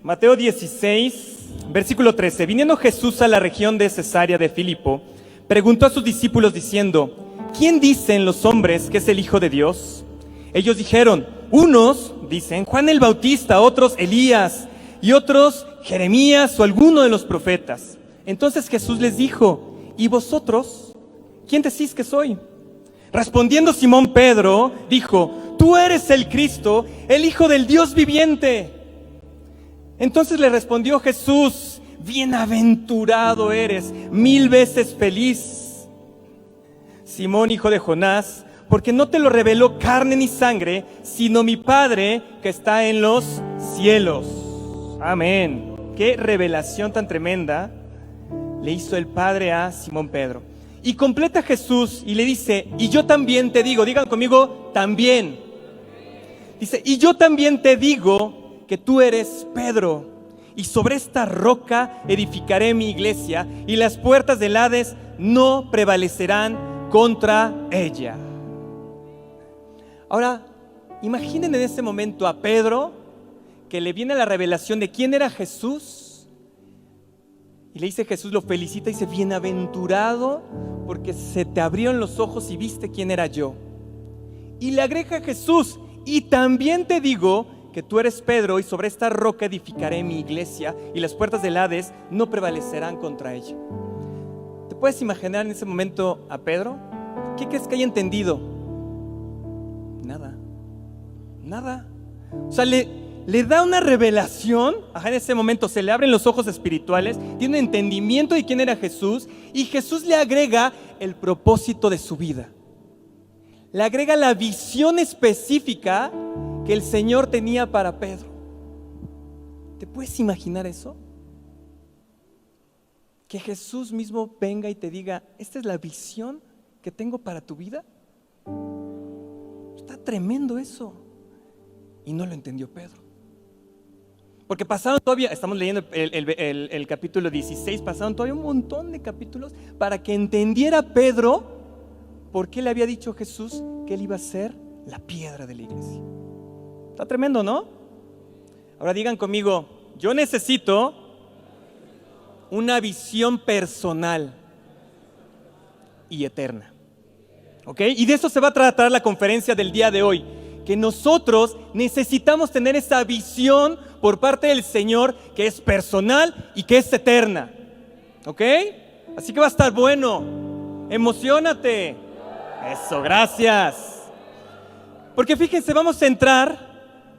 Mateo 16, versículo 13. Viniendo Jesús a la región de Cesarea de Filipo, preguntó a sus discípulos diciendo: ¿quién dicen los hombres que es el Hijo de Dios? Ellos dijeron: unos dicen Juan el Bautista, otros Elías, y otros Jeremías o alguno de los profetas. Entonces Jesús les dijo: ¿y vosotros? ¿Quién decís que soy? Respondiendo Simón Pedro, dijo: tú eres el Cristo, el Hijo del Dios viviente. Entonces le respondió Jesús: bienaventurado eres, 1000 veces feliz, Simón, hijo de Jonás, porque no te lo reveló carne ni sangre, sino mi Padre que está en los cielos. Amén. Qué revelación tan tremenda le hizo el Padre a Simón Pedro. Y completa Jesús y le dice: y yo también te digo, digan conmigo, también. Dice: y yo también te digo que tú eres Pedro, y sobre esta roca edificaré mi iglesia, y las puertas del Hades no prevalecerán contra ella. Ahora, imaginen en ese momento a Pedro, que le viene la revelación de quién era Jesús, y le dice Jesús, lo felicita y dice: bienaventurado, porque se te abrieron los ojos y viste quién era yo. Y le agrega Jesús: y también te digo que tú eres Pedro, y sobre esta roca edificaré mi iglesia, y las puertas del Hades no prevalecerán contra ella. ¿Te puedes imaginar en ese momento a Pedro? ¿Qué crees que haya entendido? Nada. O sea, le da una revelación. En ese momento se le abren los ojos espirituales, tiene un entendimiento de quién era Jesús, y Jesús le agrega el propósito de su vida. Le agrega la visión específica que el Señor tenía para Pedro. ¿Te puedes imaginar eso? Que Jesús mismo venga y te diga: esta es la visión que tengo para tu vida. Está tremendo eso. Y no lo entendió Pedro. Porque pasaron todavía, estamos leyendo el capítulo 16, pasaron todavía un montón de capítulos para que entendiera Pedro por qué le había dicho Jesús que él iba a ser la piedra de la iglesia. Está tremendo, ¿no? Ahora digan conmigo: yo necesito una visión personal y eterna. ¿Ok? Y de eso se va a tratar la conferencia del día de hoy. Que nosotros necesitamos tener esa visión por parte del Señor, que es personal y que es eterna. ¿Ok? Así que va a estar bueno. Emociónate. Eso, gracias. Porque fíjense, vamos a entrar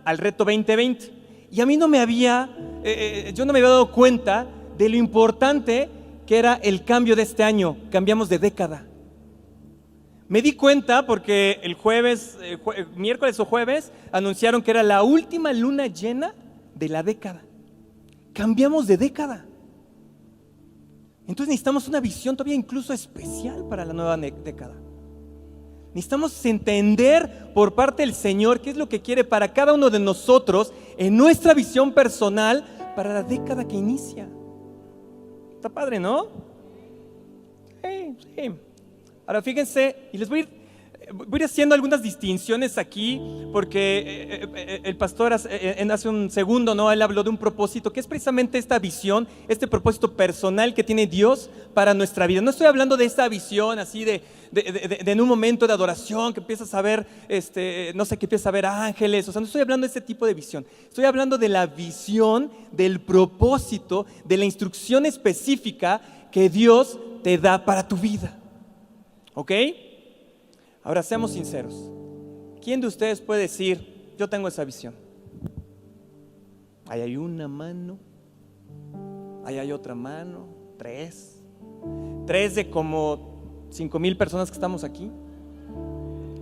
al reto 2020. Y a mí yo no me había dado cuenta de lo importante que era el cambio de este año. Cambiamos de década. Me di cuenta porque el miércoles o jueves, anunciaron que era la última luna llena de la década. Cambiamos de década. Entonces necesitamos una visión todavía incluso especial para la nueva década. Necesitamos entender por parte del Señor qué es lo que quiere para cada uno de nosotros en nuestra visión personal para la década que inicia. Está padre, ¿no? Sí. Ahora fíjense, y les voy a ir haciendo algunas distinciones aquí, porque el pastor hace un segundo, ¿no? Él habló de un propósito, que es precisamente esta visión, este propósito personal que tiene Dios para nuestra vida. No estoy hablando de esta visión así de en un momento de adoración que empiezas a ver, no sé, que empiezas a ver ángeles. O sea, no estoy hablando de ese tipo de visión. Estoy hablando de la visión, del propósito, de la instrucción específica que Dios te da para tu vida. ¿Ok? Ahora seamos sinceros. ¿Quién de ustedes puede decir: yo tengo esa visión? Ahí hay una mano, ahí hay otra mano, tres de como 5,000 personas que estamos aquí.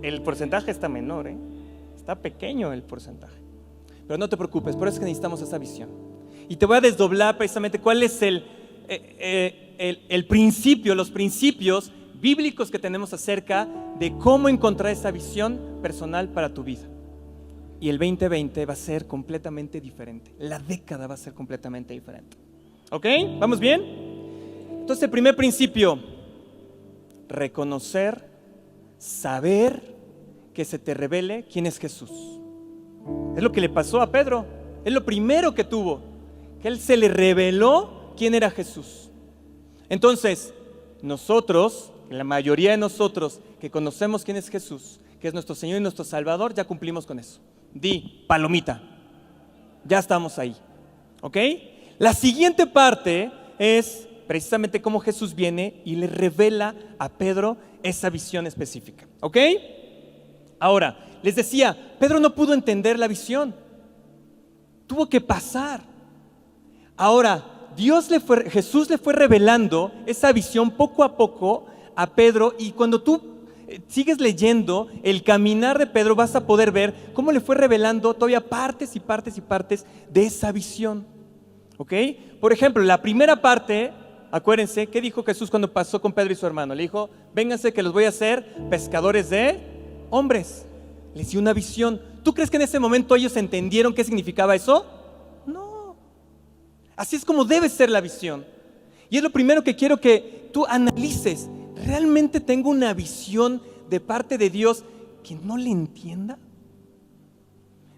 El porcentaje está menor, está pequeño el porcentaje. Pero no te preocupes, por eso es que necesitamos esa visión. Y te voy a desdoblar precisamente cuál es el principio, los principios bíblicos que tenemos acerca de cómo encontrar esa visión personal para tu vida. Y el 2020 va a ser completamente diferente. La década va a ser completamente diferente. ¿Ok? ¿Vamos bien? Entonces, el primer principio: reconocer, saber, que se te revele quién es Jesús. Es lo que le pasó a Pedro. Es lo primero que tuvo. que Él se le reveló quién era Jesús. Entonces, nosotros, la mayoría de nosotros que conocemos quién es Jesús, que es nuestro Señor y nuestro Salvador, ya cumplimos con eso. Di, palomita. Ya estamos ahí. ¿Ok? La siguiente parte es precisamente cómo Jesús viene y le revela a Pedro esa visión específica. ¿Ok? Ahora, les decía, Pedro no pudo entender la visión. Tuvo que pasar. Ahora, Jesús le fue revelando esa visión poco a poco a Pedro, y cuando tú sigues leyendo el caminar de Pedro vas a poder ver cómo le fue revelando todavía partes y partes y partes de esa visión. ¿Ok? Por ejemplo, la primera parte, acuérdense, ¿qué dijo Jesús cuando pasó con Pedro y su hermano? Le dijo, vénganse que los voy a hacer pescadores de hombres. Les dio una visión. ¿Tú crees que en ese momento ellos entendieron qué significaba eso? No. Así es como debe ser la visión. Y es lo primero que quiero que tú analices. ¿Realmente tengo una visión de parte de Dios que no le entienda?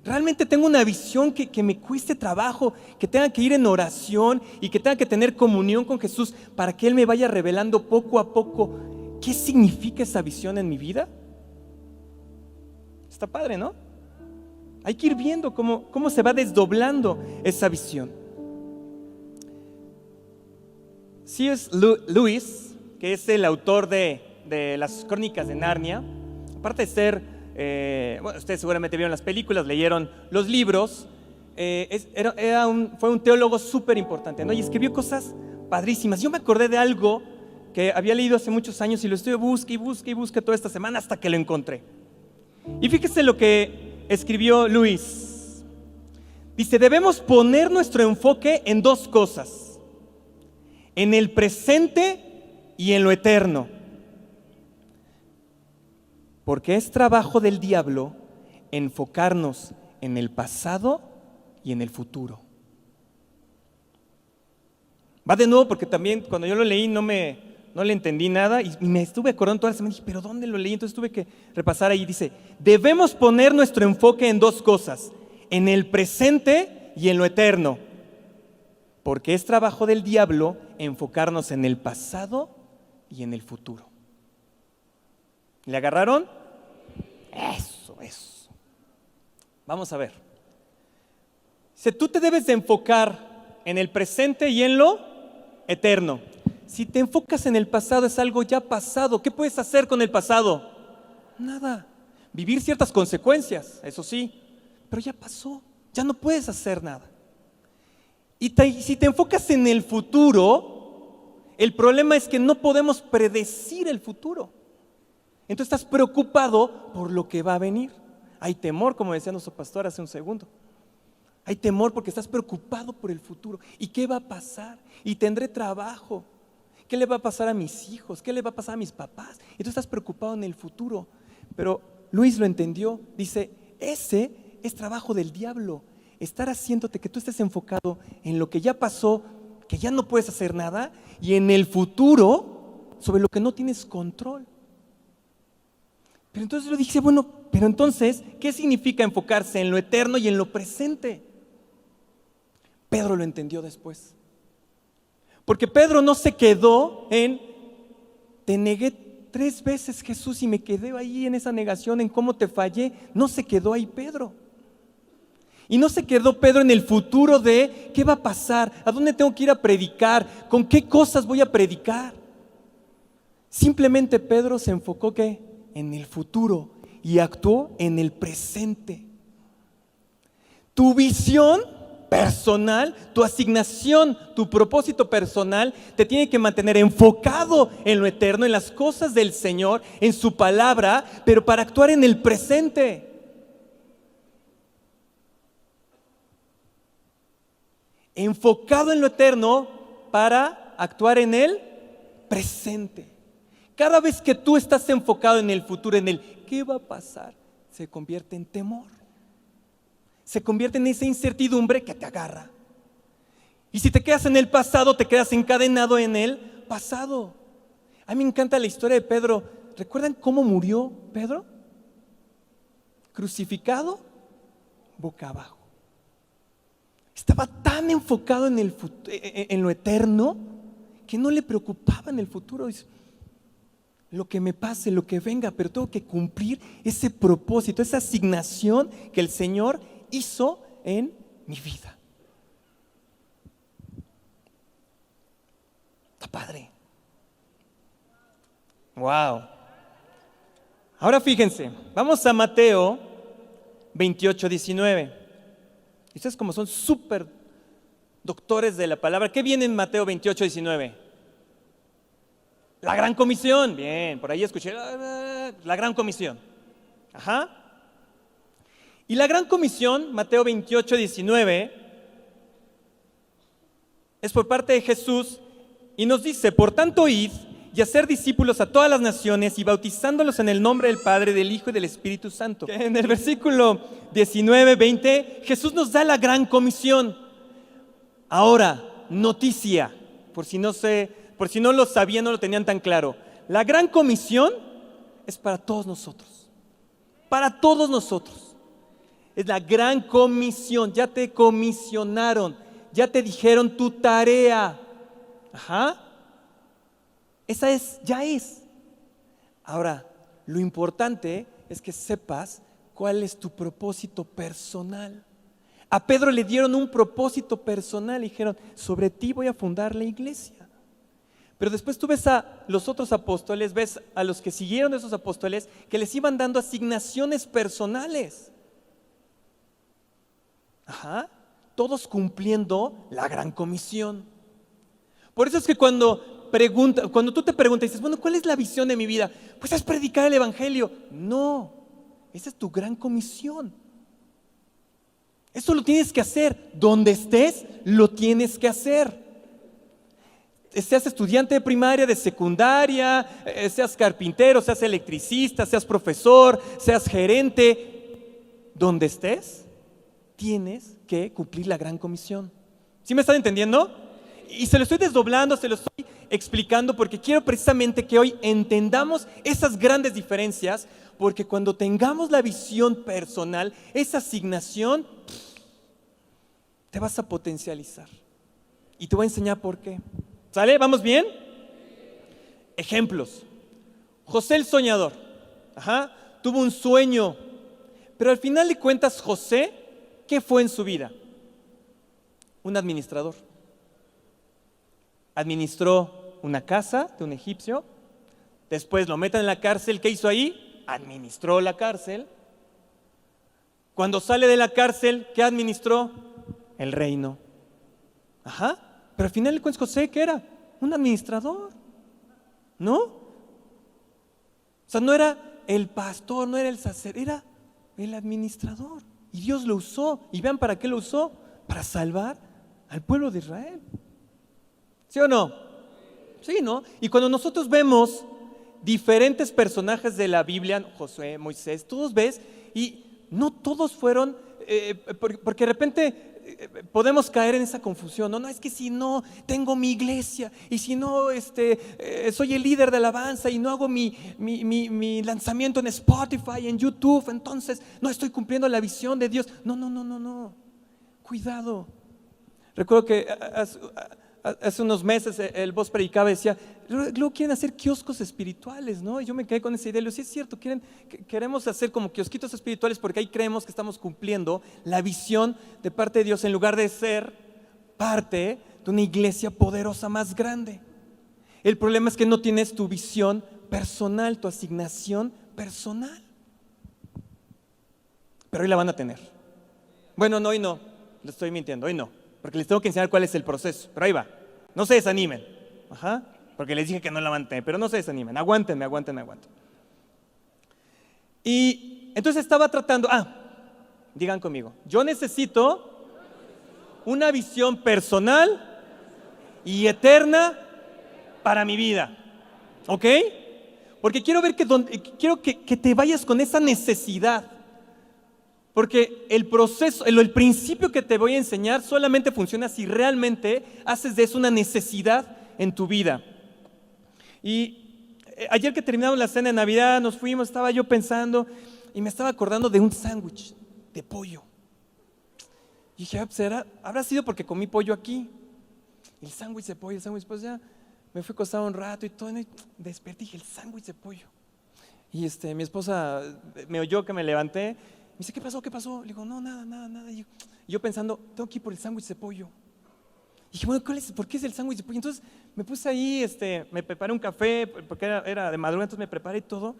¿Realmente tengo una visión que me cueste trabajo, que tenga que ir en oración y que tenga que tener comunión con Jesús para que Él me vaya revelando poco a poco qué significa esa visión en mi vida? Está padre, ¿no? Hay que ir viendo cómo se va desdoblando esa visión. C.S. Lewis, que es el autor de las Crónicas de Narnia, aparte de ser bueno, ustedes seguramente vieron las películas, leyeron los libros, fue un teólogo súper importante, ¿no? Y escribió cosas padrísimas. Yo me acordé de algo que había leído hace muchos años y lo estoy busque toda esta semana hasta que lo encontré. Y fíjese lo que escribió Luis. Dice, debemos poner nuestro enfoque en dos cosas: en el presente y en lo eterno. Porque es trabajo del diablo enfocarnos en el pasado y en el futuro. Va de nuevo porque también cuando yo lo leí no le entendí nada y me estuve acordando toda la semana y dije, ¿pero dónde lo leí? Entonces tuve que repasar ahí. Dice, debemos poner nuestro enfoque en dos cosas: en el presente y en lo eterno. Porque es trabajo del diablo enfocarnos en el pasado y en el futuro. ¿Le agarraron? Eso. Vamos a ver. Si tú te debes de enfocar en el presente y en lo eterno. Si te enfocas en el pasado, es algo ya pasado. ¿Qué puedes hacer con el pasado? Nada. Vivir ciertas consecuencias, eso sí, pero ya pasó, ya no puedes hacer nada. Y si te enfocas en el futuro, el problema es que no podemos predecir el futuro. Entonces estás preocupado por lo que va a venir. Hay temor, como decía nuestro pastor hace un segundo. Hay temor porque estás preocupado por el futuro. ¿Y qué va a pasar? ¿Y tendré trabajo? ¿Qué le va a pasar a mis hijos? ¿Qué le va a pasar a mis papás? Y tú estás preocupado en el futuro. Pero Luis lo entendió. Dice, ese es trabajo del diablo. Estar haciéndote que tú estés enfocado en lo que ya pasó, que ya no puedes hacer nada, y en el futuro sobre lo que no tienes control. Pero entonces lo dije, bueno, pero entonces, ¿qué significa enfocarse en lo eterno y en lo presente? Pedro lo entendió después. Porque Pedro no se quedó en, te negué 3 veces, Jesús, y me quedé ahí en esa negación, en cómo te fallé. No se quedó ahí Pedro. Y no se quedó Pedro en el futuro de, ¿qué va a pasar? ¿A dónde tengo que ir a predicar? ¿Con qué cosas voy a predicar? Simplemente Pedro se enfocó, ¿qué? En el futuro y actuó en el presente. Tu visión personal, tu asignación, tu propósito personal te tiene que mantener enfocado en lo eterno, en las cosas del Señor, en su palabra, pero para actuar en el presente. Enfocado en lo eterno para actuar en el presente. Cada vez que tú estás enfocado en el futuro, en el ¿qué va a pasar?, se convierte en temor. Se convierte en esa incertidumbre que te agarra. Y si te quedas en el pasado, te quedas encadenado en el pasado. A mí me encanta la historia de Pedro. ¿Recuerdan cómo murió Pedro? Crucificado, boca abajo. Estaba tan enfocado en lo eterno que no le preocupaba en el futuro. Dice, lo que me pase, lo que venga, pero tengo que cumplir ese propósito, esa asignación que el Señor hizo en mi vida. Está padre. Wow. Ahora fíjense, vamos a Mateo 28:19. Ustedes como son súper doctores de la palabra, ¿qué viene en Mateo 28:19? La gran comisión. Bien, por ahí escuché la gran comisión. Ajá. Y la gran comisión, Mateo 28:19, es por parte de Jesús y nos dice: por tanto, id y hacer discípulos a todas las naciones y bautizándolos en el nombre del Padre, del Hijo y del Espíritu Santo. En el versículo 19-20, Jesús nos da la gran comisión. Ahora, noticia, por si no lo sabían, no lo tenían tan claro. La gran comisión es para todos nosotros. Para todos nosotros. Es la gran comisión. Ya te comisionaron. Ya te dijeron tu tarea. Ajá. Esa ya es. Ahora, lo importante es que sepas cuál es tu propósito personal. A Pedro le dieron un propósito personal y dijeron: sobre ti voy a fundar la iglesia. Pero después tú ves a los otros apóstoles, ves a los que siguieron de esos apóstoles, que les iban dando asignaciones personales. Ajá, todos cumpliendo la gran comisión. Por eso es que cuando tú te preguntas y dices: bueno, ¿cuál es la visión de mi vida? Pues es predicar el evangelio. No, esa es tu gran comisión. Eso lo tienes que hacer. Donde estés, lo tienes que hacer. Seas estudiante de primaria, de secundaria, seas carpintero, seas electricista, seas profesor, seas gerente. Donde estés, tienes que cumplir la gran comisión. ¿Sí me están entendiendo? Y se lo estoy desdoblando, se lo estoy explicando porque quiero precisamente que hoy entendamos esas grandes diferencias, porque cuando tengamos la visión personal, esa asignación, te vas a potencializar. Y te voy a enseñar por qué. ¿Sale? ¿Vamos bien? Ejemplos. José el soñador. Ajá, tuvo un sueño, pero al final de cuentas, José, ¿qué fue en su vida? Un administrador. Administró una casa de un egipcio, después lo meten en la cárcel. ¿Qué hizo ahí? Administró la cárcel. Cuando sale de la cárcel, ¿qué administró? El reino. Ajá, pero al final de cuentas, José, ¿qué era? Un administrador, ¿no? O sea, no era el pastor, no era el sacerdote, era el administrador. Y Dios lo usó. Y vean para qué lo usó: para salvar al pueblo de Israel. ¿Sí o no? Sí, ¿no? Y cuando nosotros vemos diferentes personajes de la Biblia, Josué, Moisés, todos ves, y no todos fueron, porque de repente podemos caer en esa confusión. No, es que si no tengo mi iglesia, y si no soy el líder de alabanza, y no hago mi lanzamiento en Spotify, en YouTube, entonces no estoy cumpliendo la visión de Dios. No. Cuidado. Recuerdo que hace unos meses el voz predicaba y decía: luego quieren hacer kioscos espirituales, ¿no? Y yo me quedé con esa idea. Le digo: sí, es cierto, queremos hacer como kiosquitos espirituales porque ahí creemos que estamos cumpliendo la visión de parte de Dios, en lugar de ser parte de una iglesia poderosa más grande. El problema es que no tienes tu visión personal, tu asignación personal. Pero hoy la van a tener. Bueno, no, hoy no, le estoy mintiendo, hoy no, porque les tengo que enseñar cuál es el proceso. Pero ahí va, no se desanimen. Ajá, porque les dije que no la van a tener, pero no se desanimen, aguántenme. Y entonces estaba tratando, digan conmigo: yo necesito una visión personal y eterna para mi vida. ¿Ok? Porque quiero ver quiero que te vayas con esa necesidad. Porque el proceso, el principio que te voy a enseñar solamente funciona si realmente haces de eso una necesidad en tu vida. Y ayer que terminamos la cena de Navidad, nos fuimos, estaba yo pensando y me estaba acordando de un sándwich de pollo. Y dije, pues habrá sido porque comí pollo aquí. El sándwich de pollo, pues ya me fui acostado un rato y todo, y desperté y dije, el sándwich de pollo. Y mi esposa me oyó que me levanté, me dice, ¿qué pasó? ¿Qué pasó? Le digo, no, nada. Y yo pensando, tengo que ir por el sándwich de pollo. Y dije, bueno, ¿por qué es el sándwich de pollo? Entonces me puse ahí, me preparé un café, porque era de madrugada, entonces me preparé todo,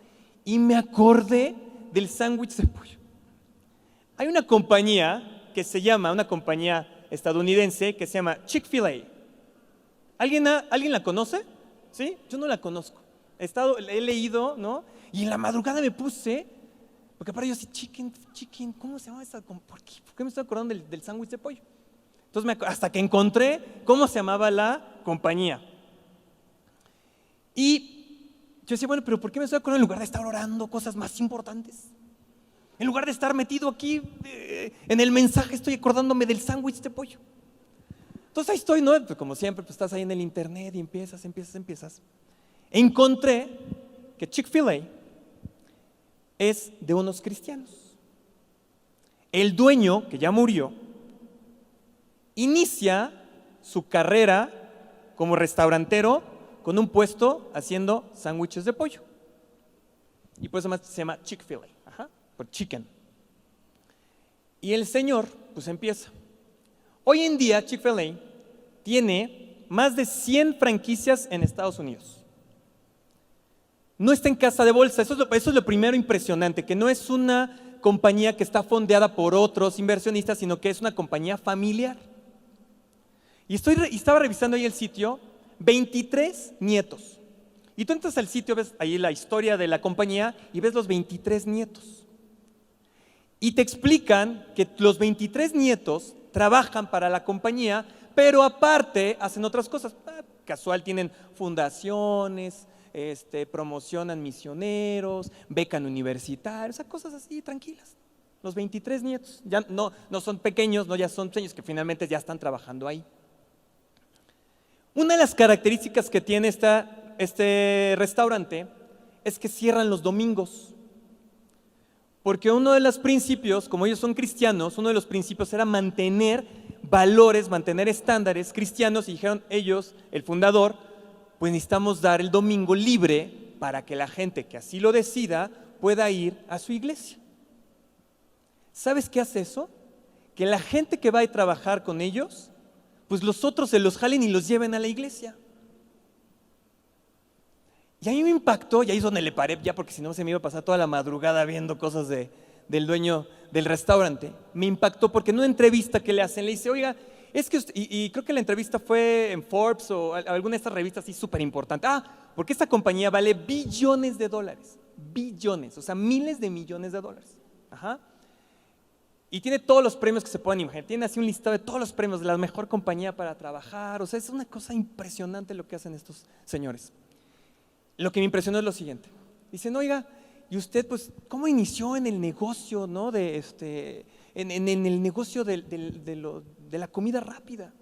y me acordé del sándwich de pollo. Hay una compañía una compañía estadounidense que se llama Chick-fil-A. ¿Alguien la conoce? ¿Sí? Yo no la conozco. He leído, ¿no? Y en la madrugada me puse, porque para yo así, chicken, ¿cómo se llama esa? ¿Por qué me estoy acordando del sándwich de pollo? Entonces, hasta que encontré cómo se llamaba la compañía. Y yo decía, bueno, pero ¿por qué me estoy acordando en lugar de estar orando cosas más importantes? En lugar de estar metido aquí en el mensaje, estoy acordándome del sándwich de pollo. Entonces ahí estoy, ¿no? Pues como siempre, pues estás ahí en el internet y empiezas. Encontré que Chick-fil-A es de unos cristianos. El dueño, que ya murió, inicia su carrera como restaurantero con un puesto haciendo sándwiches de pollo. Y por eso se llama Chick-fil-A, por chicken. Y el señor, pues empieza. Hoy en día Chick-fil-A tiene más de 100 franquicias en Estados Unidos. No está en casa de bolsa, eso es lo primero impresionante, que no es una compañía que está fondeada por otros inversionistas, sino que es una compañía familiar. Y estaba revisando ahí el sitio, 23 nietos. Y tú entras al sitio, ves ahí la historia de la compañía y ves los 23 nietos. Y te explican que los 23 nietos trabajan para la compañía, pero aparte hacen otras cosas. Casual, tienen fundaciones, promocionan misioneros, becan universitarios, cosas así tranquilas. Los 23 nietos, ya no son pequeños, ya son señores que finalmente ya están trabajando ahí. Una de las características que tiene este restaurante es que cierran los domingos. Porque uno de los principios, como ellos son cristianos, uno de los principios era mantener valores, mantener estándares cristianos, y dijeron ellos, el fundador, pues necesitamos dar el domingo libre para que la gente que así lo decida pueda ir a su iglesia. ¿Sabes qué hace eso? Que la gente que va a trabajar con ellos, pues los otros se los jalen y los lleven a la iglesia. Y a mí me impactó, y ahí es donde le paré ya, porque si no se me iba a pasar toda la madrugada viendo cosas del dueño del restaurante. Me impactó porque en una entrevista que le hacen, le dice, oiga, es que y creo que la entrevista fue en Forbes o alguna de estas revistas así súper importante. Porque esta compañía vale billones de dólares, billones, o sea, miles de millones de dólares. Y tiene todos los premios que se puedan imaginar, tiene así un listado de todos los premios de la mejor compañía para trabajar, o sea, es una cosa impresionante lo que hacen estos señores. Lo que me impresionó es lo siguiente. Dicen, oiga, ¿y usted pues cómo inició en el negocio, ¿no? En el negocio de la comida rápida?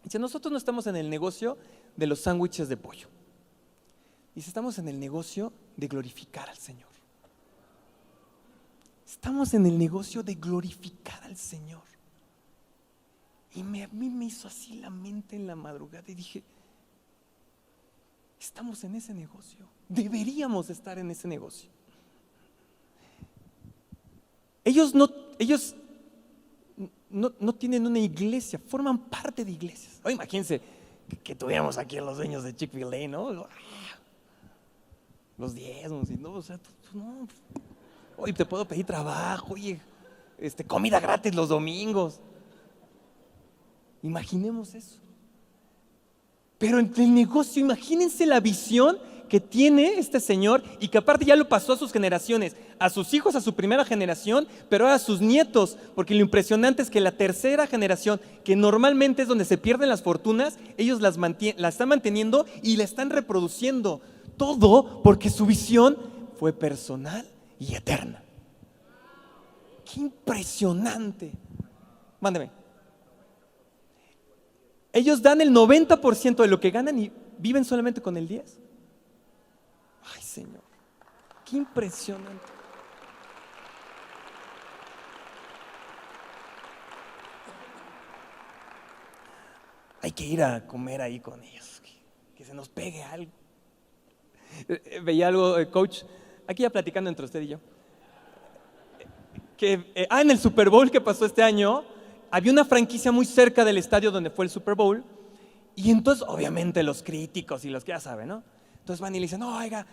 Dice, nosotros no estamos en el negocio de los sándwiches de pollo. Dice, estamos en el negocio de glorificar al Señor. Estamos en el negocio de glorificar al Señor. Y a mí me hizo así la mente en la madrugada y dije, estamos en ese negocio, deberíamos estar en ese negocio. Ellos no tienen una iglesia, forman parte de iglesias. Imagínense que tuviéramos aquí a los dueños de Chick-fil-A, ¿no? Los diezmos, ¿no? O sea, no. Oye, te puedo pedir trabajo, oye, comida gratis los domingos. Imaginemos eso. Pero en el negocio, imagínense la visión que tiene este señor y que aparte ya lo pasó a sus generaciones, a sus hijos, a su primera generación, pero ahora a sus nietos, porque lo impresionante es que la tercera generación, que normalmente es donde se pierden las fortunas, ellos la están manteniendo y la están reproduciendo. Todo porque su visión fue personal y eterna. ¡Qué impresionante! Mándeme. Ellos dan el 90% de lo que ganan y viven solamente con el 10%. Ay, Señor, qué impresionante. que ir a comer ahí con ellos, que se nos pegue algo. Veía algo, coach, aquí ya platicando entre usted y yo, que en el Super Bowl que pasó este año, había una franquicia muy cerca del estadio donde fue el Super Bowl, y entonces obviamente los críticos y los que ya saben, ¿no? Entonces van y le dicen, no, oiga,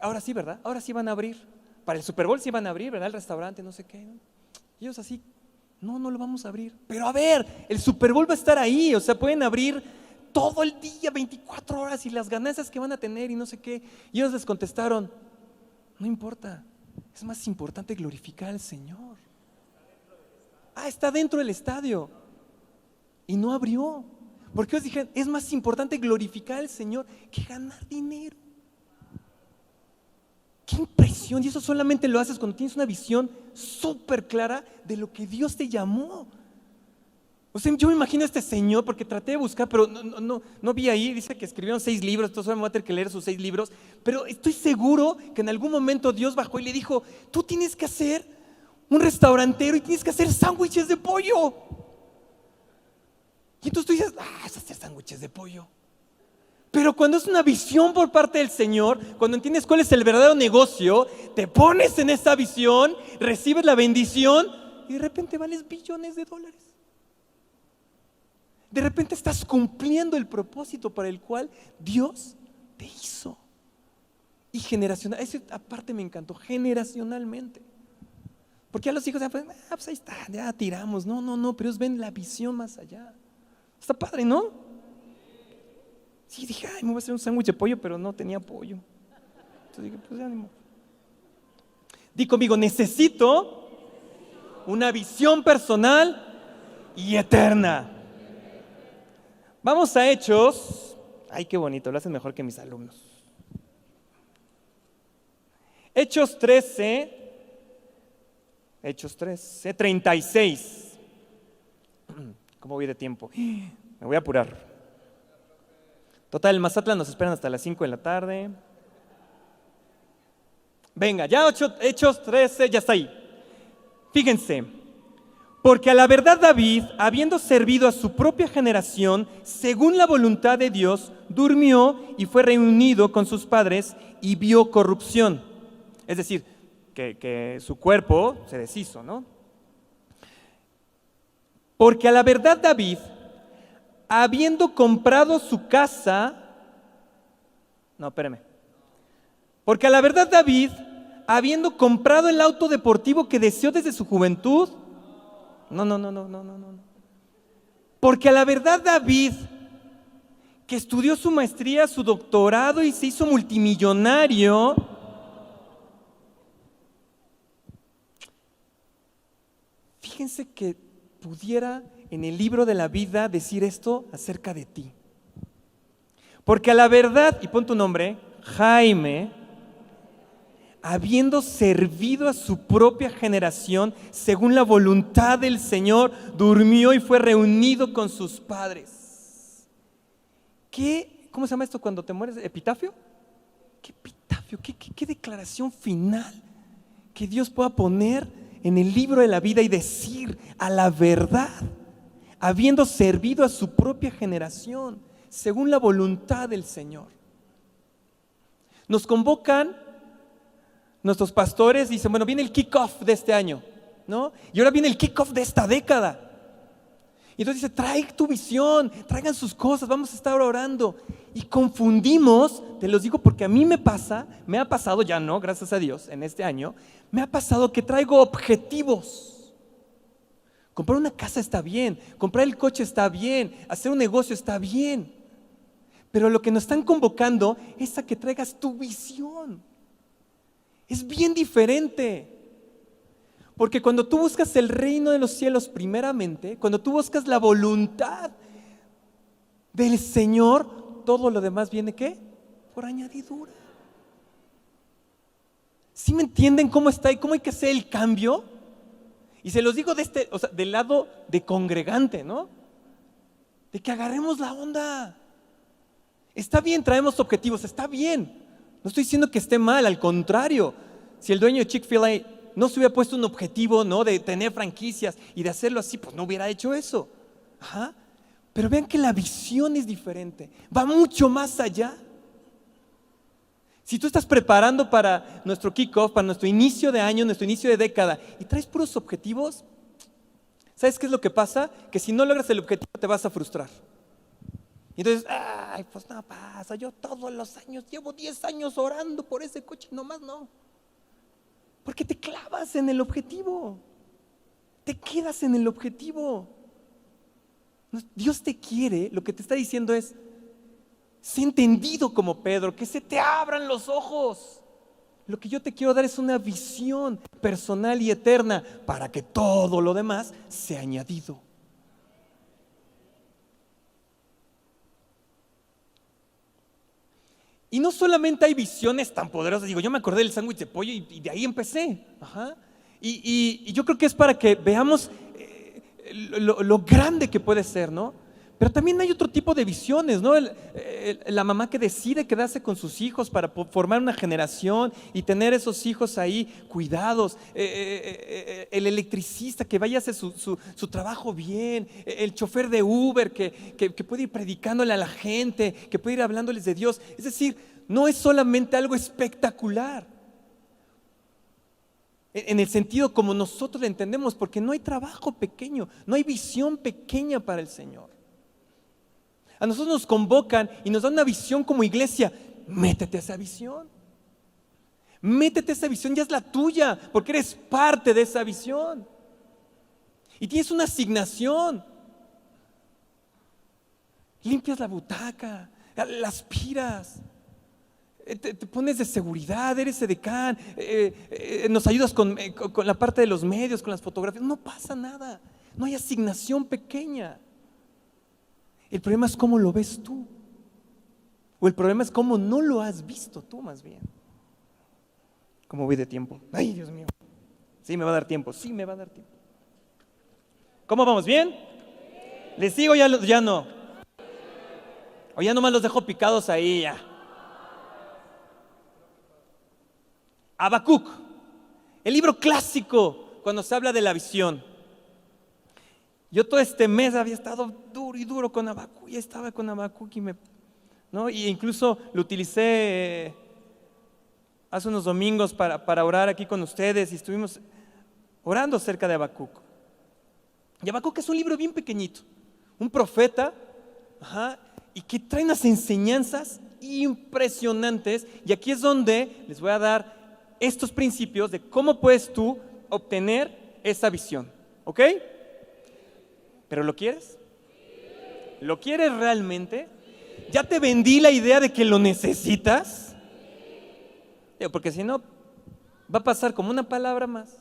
ahora sí, ¿verdad? Ahora sí van a abrir, para el Super Bowl sí van a abrir, ¿verdad? El restaurante, no sé qué, ¿no? Y ellos así, no lo vamos a abrir, pero a ver, el Super Bowl va a estar ahí, o sea, pueden abrir todo el día, 24 horas y las ganancias que van a tener y no sé qué. Y ellos les contestaron, no importa, es más importante glorificar al Señor. Está dentro del estadio. Y no abrió. Porque ellos dijeron, es más importante glorificar al Señor que ganar dinero. ¡Qué impresión! Y eso solamente lo haces cuando tienes una visión súper clara de lo que Dios te llamó. O sea, yo me imagino a este señor, porque traté de buscar, pero no vi ahí. Dice que escribieron 6 libros, entonces ahora me voy a tener que leer sus 6 libros. Pero estoy seguro que en algún momento Dios bajó y le dijo, tú tienes que hacer un restaurantero y tienes que hacer sándwiches de pollo. Y entonces tú dices, es hacer sándwiches de pollo. Pero cuando es una visión por parte del Señor, cuando entiendes cuál es el verdadero negocio, te pones en esa visión, recibes la bendición y de repente vales billones de dólares. De repente estás cumpliendo el propósito para el cual Dios te hizo. Y generacional, eso aparte me encantó, generacionalmente. Porque a los hijos, pues ahí está, ya tiramos. No, pero ellos ven la visión más allá. Está padre, ¿no? Sí, dije, me voy a hacer un sándwich de pollo, pero no tenía pollo. Entonces dije, pues ya ni modo. Di conmigo, necesito una visión personal y eterna. Vamos a Hechos. Ay, qué bonito, lo hacen mejor que mis alumnos. Hechos 13. Hechos 13, 36. ¿Cómo voy de tiempo? Me voy a apurar. Total, el Mazatlán nos esperan hasta las 5 de la tarde. Venga, ya Hechos 13, ya está ahí. Fíjense. Porque a la verdad David, habiendo servido a su propia generación, según la voluntad de Dios, durmió y fue reunido con sus padres y vio corrupción. Es decir, que su cuerpo se deshizo, ¿no? Porque a la verdad David, habiendo comprado su casa, porque a la verdad David, habiendo comprado el auto deportivo que deseó desde su juventud, no. Porque a la verdad David, que estudió su maestría, su doctorado y se hizo multimillonario, fíjense que pudiera en el libro de la vida decir esto acerca de ti. Porque a la verdad, y pon tu nombre, Jaime, habiendo servido a su propia generación, según la voluntad del Señor, durmió y fue reunido con sus padres. ¿Cómo se llama esto cuando te mueres? ¿Epitafio? ¿Qué epitafio? ¿Qué declaración final que Dios pueda poner en el libro de la vida y decir a la verdad, habiendo servido a su propia generación, según la voluntad del Señor? Nos convocan nuestros pastores, dicen, bueno, viene el kickoff de este año, ¿no? Y ahora viene el kickoff de esta década. Y entonces dice, trae tu visión, traigan sus cosas, vamos a estar orando. Y confundimos, te los digo porque a mí me ha pasado, ya no, gracias a Dios, en este año, me ha pasado que traigo objetivos. Comprar una casa está bien, comprar el coche está bien, hacer un negocio está bien. Pero lo que nos están convocando es a que traigas tu visión. Es bien diferente. Porque cuando tú buscas el reino de los cielos primeramente, cuando tú buscas la voluntad del Señor, todo lo demás viene ¿qué? Por añadidura. ¿Sí me entienden cómo está y cómo hay que hacer el cambio? Y se los digo del lado de congregante, ¿no? De que agarremos la onda. Está bien, traemos objetivos, está bien. No estoy diciendo que esté mal, al contrario. Si el dueño de Chick-fil-A no se hubiera puesto un objetivo, ¿no?, de tener franquicias y de hacerlo así, pues no hubiera hecho eso. Pero vean que la visión es diferente, va mucho más allá. Si tú estás preparando para nuestro kickoff, para nuestro inicio de año, nuestro inicio de década, y traes puros objetivos, ¿sabes qué es lo que pasa? Que si no logras el objetivo te vas a frustrar. Y entonces, ay, pues no pasa, yo todos los años, llevo 10 años orando por ese coche, nomás no. Porque te clavas en el objetivo, te quedas en el objetivo. Dios te quiere, lo que te está diciendo es, sé entendido como Pedro, que se te abran los ojos. Lo que yo te quiero dar es una visión personal y eterna para que todo lo demás sea añadido. Y no solamente hay visiones tan poderosas, digo, yo me acordé del sándwich de pollo y de ahí empecé. Ajá. Y yo creo que es para que veamos lo grande que puede ser, ¿no? Pero también hay otro tipo de visiones, ¿no? La mamá que decide quedarse con sus hijos para formar una generación y tener esos hijos ahí cuidados. El electricista que vaya a hacer su trabajo bien. El chofer de Uber que puede ir predicándole a la gente, que puede ir hablándoles de Dios. Es decir, no es solamente algo espectacular. En el sentido como nosotros lo entendemos, porque no hay trabajo pequeño, no hay visión pequeña para el Señor. A nosotros nos convocan y nos dan una visión como iglesia. Métete a esa visión. Métete a esa visión, ya es la tuya, porque eres parte de esa visión. Y tienes una asignación. Limpias la butaca, la aspiras, te pones de seguridad, eres edecán, nos ayudas con la parte de los medios, con las fotografías. No pasa nada, no hay asignación pequeña. El problema es cómo lo ves tú. O el problema es cómo no lo has visto tú, más bien. ¿Cómo voy de tiempo? Ay, Dios mío. Sí, me va a dar tiempo. Sí, me va a dar tiempo. ¿Cómo vamos? ¿Bien? ¿Les sigo ya no? O ya nomás los dejo picados ahí ya. Habacuc, el libro clásico cuando se habla de la visión. Yo todo este mes había estado duro y duro con Habacuc, ya estaba con Habacuc ¿no? Y incluso lo utilicé hace unos domingos para orar aquí con ustedes y estuvimos orando acerca de Habacuc. Y Habacuc es un libro bien pequeñito, un profeta, y que trae unas enseñanzas impresionantes. Y aquí es donde les voy a dar estos principios de cómo puedes tú obtener esa visión, ¿ok? ¿Pero lo quieres? ¿Lo quieres realmente? ¿Ya te vendí la idea de que lo necesitas? Porque si no, va a pasar como una palabra más,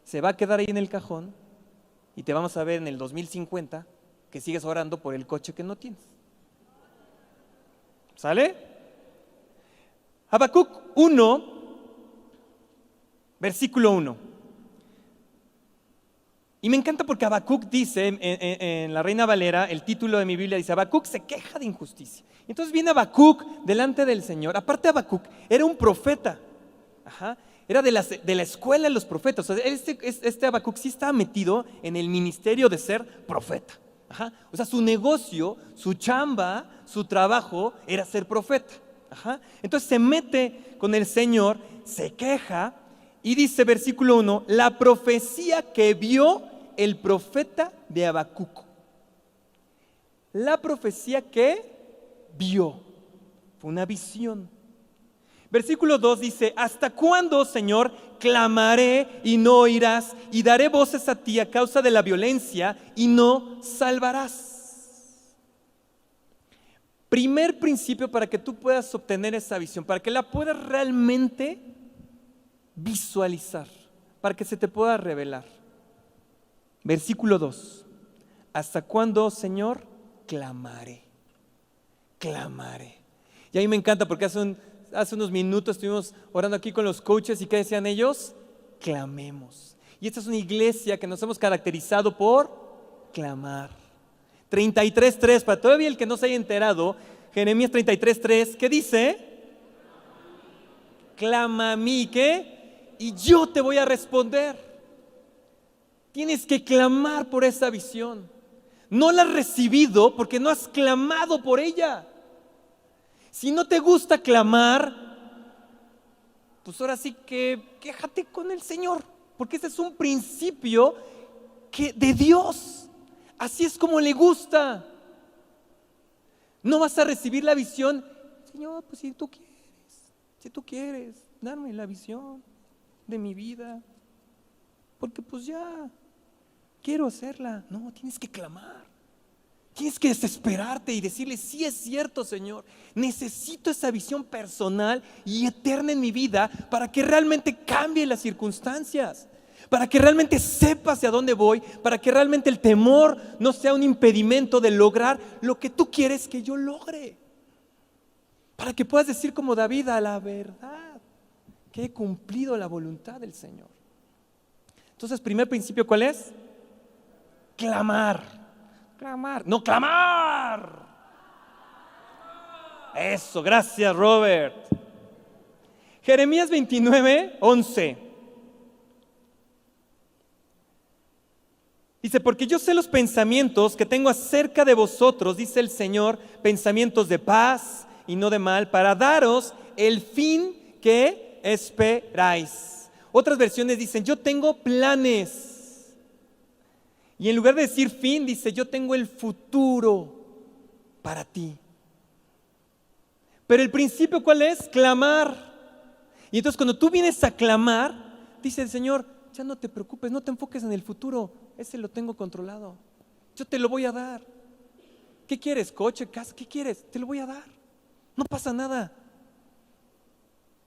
se va a quedar ahí en el cajón y te vamos a ver en el 2050 que sigues orando por el coche que no tienes. ¿Sale? Habacuc 1, versículo 1. Y me encanta porque Habacuc dice, en la Reina Valera, el título de mi Biblia dice, Habacuc se queja de injusticia. Entonces viene Habacuc delante del Señor. Aparte Habacuc era un profeta, era de la escuela de los profetas. O sea, este Habacuc sí estaba metido en el ministerio de ser profeta. O sea, su negocio, su chamba, su trabajo era ser profeta. Entonces se mete con el Señor, se queja y dice, versículo 1, la profecía que vio el profeta de Habacuc. La profecía que vio fue una visión. Versículo 2 dice, ¿hasta cuándo, Señor, clamaré y no oirás? Y daré voces a ti a causa de la violencia y no salvarás. Primer principio para que tú puedas obtener esa visión, para que la puedas realmente visualizar, para que se te pueda revelar. Versículo 2, ¿hasta cuándo, Señor? Clamaré. Y a mí me encanta porque hace unos minutos estuvimos orando aquí con los coaches y ¿qué decían ellos? Clamemos. Y esta es una iglesia que nos hemos caracterizado por clamar. 33:3, para todavía el que no se haya enterado, Jeremías 33:3, ¿qué dice? Clama a mí, ¿qué? Y yo te voy a responder. Tienes que clamar por esa visión. No la has recibido porque no has clamado por ella. Si no te gusta clamar, pues ahora sí que quéjate con el Señor, porque ese es un principio de Dios. Así es como le gusta. No vas a recibir la visión, Señor, pues si tú quieres, darme la visión de mi vida, porque pues ya quiero hacerla. No, tienes que clamar, tienes que desesperarte y decirle, sí es cierto, Señor, necesito esa visión personal y eterna en mi vida para que realmente cambie las circunstancias, para que realmente sepa hacia dónde voy, para que realmente el temor no sea un impedimento de lograr lo que tú quieres que yo logre, para que puedas decir como David, a la verdad, que he cumplido la voluntad del Señor. Entonces, primer principio, ¿cuál es? Clamar, no clamar. Eso, gracias, Robert. Jeremías 29:11. Dice, porque yo sé los pensamientos que tengo acerca de vosotros, dice el Señor, pensamientos de paz y no de mal, para daros el fin que esperáis. Otras versiones dicen, yo tengo planes. Y en lugar de decir fin, dice, yo tengo el futuro para ti. Pero el principio, ¿cuál es? Clamar. Y entonces cuando tú vienes a clamar, dice el Señor, ya no te preocupes, no te enfoques en el futuro, ese lo tengo controlado. Yo te lo voy a dar. ¿Qué quieres? ¿Coche, casa? ¿Qué quieres? Te lo voy a dar. No pasa nada.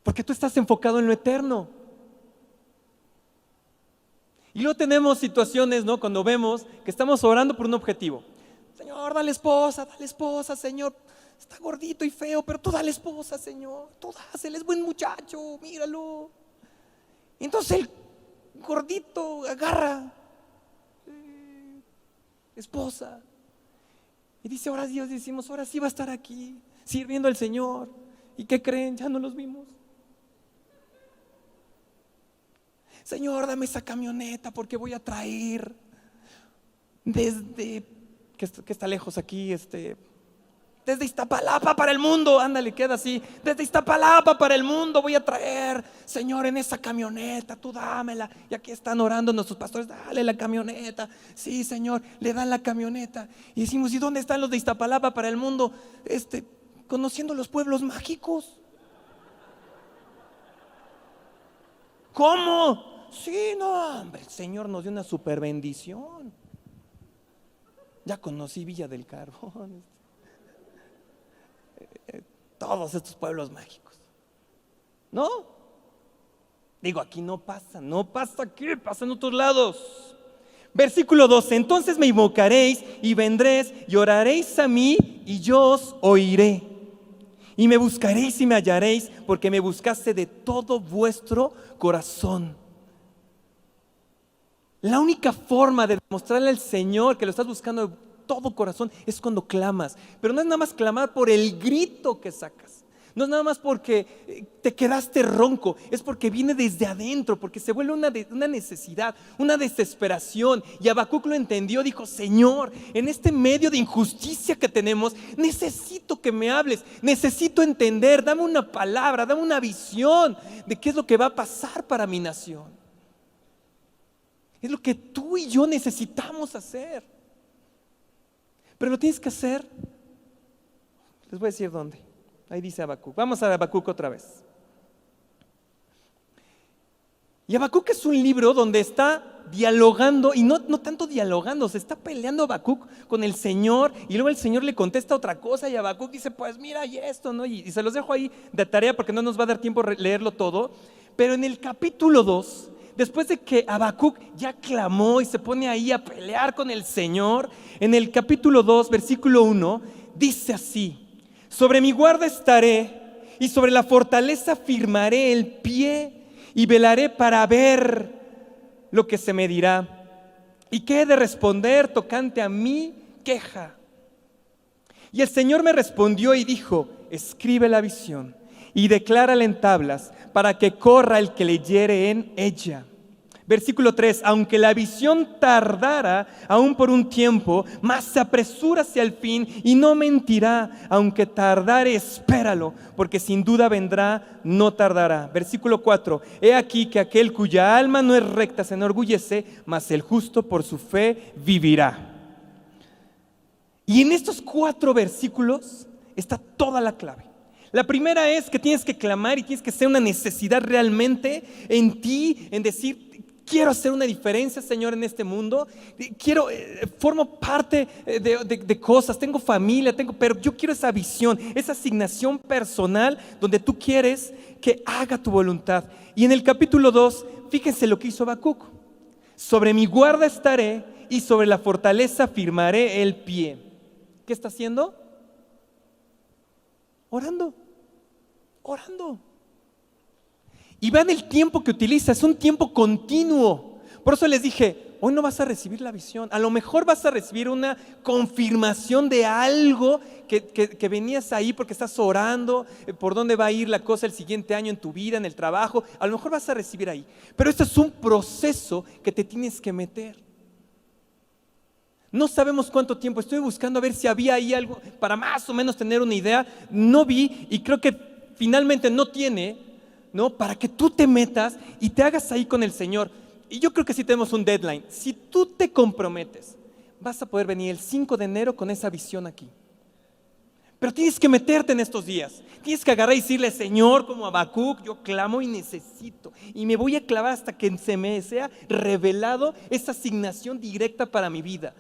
Porque tú estás enfocado en lo eterno. Y luego tenemos situaciones, ¿no? Cuando vemos que estamos orando por un objetivo. Señor, dale esposa, Señor. Está gordito y feo, pero tú dale esposa, Señor. Tú dásele, es buen muchacho, míralo. Entonces el gordito agarra esposa. Y dice, ahora Dios, decimos, ahora sí va a estar aquí, sirviendo al Señor. ¿Y qué creen? Ya no los vimos. Señor, dame esa camioneta porque voy a traer desde, que está lejos aquí, desde Iztapalapa para el mundo, ándale, queda así, desde Iztapalapa para el mundo voy a traer, Señor, en esa camioneta, tú dámela. Y aquí están orando nuestros pastores, dale la camioneta. Sí, Señor, le dan la camioneta. Y decimos, ¿y dónde están los de Iztapalapa para el mundo? Conociendo los pueblos mágicos. ¿Cómo? Sí, no, hombre, el Señor nos dio una super bendición. Ya conocí Villa del Carbón, todos estos pueblos mágicos. ¿No? Digo, aquí no pasa aquí, pasa en otros lados. Versículo 12, entonces me invocaréis y vendréis y oraréis a mí y yo os oiré. Y me buscaréis y me hallaréis porque me buscaste de todo vuestro corazón. La única forma de demostrarle al Señor que lo estás buscando de todo corazón es cuando clamas. Pero no es nada más clamar por el grito que sacas. No es nada más porque te quedaste ronco. Es porque viene desde adentro, porque se vuelve una necesidad, una desesperación. Y Habacuc lo entendió, dijo, Señor, en este medio de injusticia que tenemos, necesito que me hables, necesito entender, dame una palabra, dame una visión de qué es lo que va a pasar para mi nación. Es lo que tú y yo necesitamos hacer. Pero lo tienes que hacer. Les voy a decir dónde. Ahí dice Habacuc. Vamos a Habacuc otra vez. Y Habacuc es un libro donde está dialogando, y no tanto dialogando, se está peleando Habacuc con el Señor, y luego el Señor le contesta otra cosa, y Habacuc dice, pues mira, y esto, ¿no? Y se los dejo ahí de tarea porque no nos va a dar tiempo leerlo todo. Pero en el capítulo 2, después de que Habacuc ya clamó y se pone ahí a pelear con el Señor, en el capítulo 2, versículo 1, dice así, sobre mi guarda estaré y sobre la fortaleza firmaré el pie y velaré para ver lo que se me dirá y qué he de responder tocante a mi queja. Y el Señor me respondió y dijo, escribe la visión y declárala en tablas para que corra el que leyere en ella. Versículo 3, aunque la visión tardara aún por un tiempo, mas se apresura hacia el fin y no mentirá. Aunque tardare, espéralo, porque sin duda vendrá, no tardará. Versículo 4, he aquí que aquel cuya alma no es recta se enorgullece, mas el justo por su fe vivirá. Y en estos 4 versículos está toda la clave. La primera es que tienes que clamar y tienes que ser una necesidad realmente en ti, en decir: quiero hacer una diferencia, Señor, en este mundo. Formo parte de cosas, tengo familia, pero yo quiero esa visión, esa asignación personal donde tú quieres que haga tu voluntad. Y en el capítulo 2, fíjense lo que hizo Habacuc. Sobre mi guarda estaré y sobre la fortaleza firmaré el pie. ¿Qué está haciendo? Orando. Y vean el tiempo que utiliza, es un tiempo continuo. Por eso les dije, hoy no vas a recibir la visión. A lo mejor vas a recibir una confirmación de algo que venías ahí porque estás orando, por dónde va a ir la cosa el siguiente año en tu vida, en el trabajo. A lo mejor vas a recibir ahí. Pero esto es un proceso que te tienes que meter. No sabemos cuánto tiempo, estoy buscando a ver si había ahí algo para más o menos tener una idea. No vi y creo que finalmente no tiene, ¿no? Para que tú te metas y te hagas ahí con el Señor. Y yo creo que sí tenemos un deadline. Si tú te comprometes, vas a poder venir el 5 de enero con esa visión aquí. Pero tienes que meterte en estos días. Tienes que agarrar y decirle: Señor, como Habacuc, yo clamo y necesito. Y me voy a clavar hasta que se me sea revelado esa asignación directa para mi vida.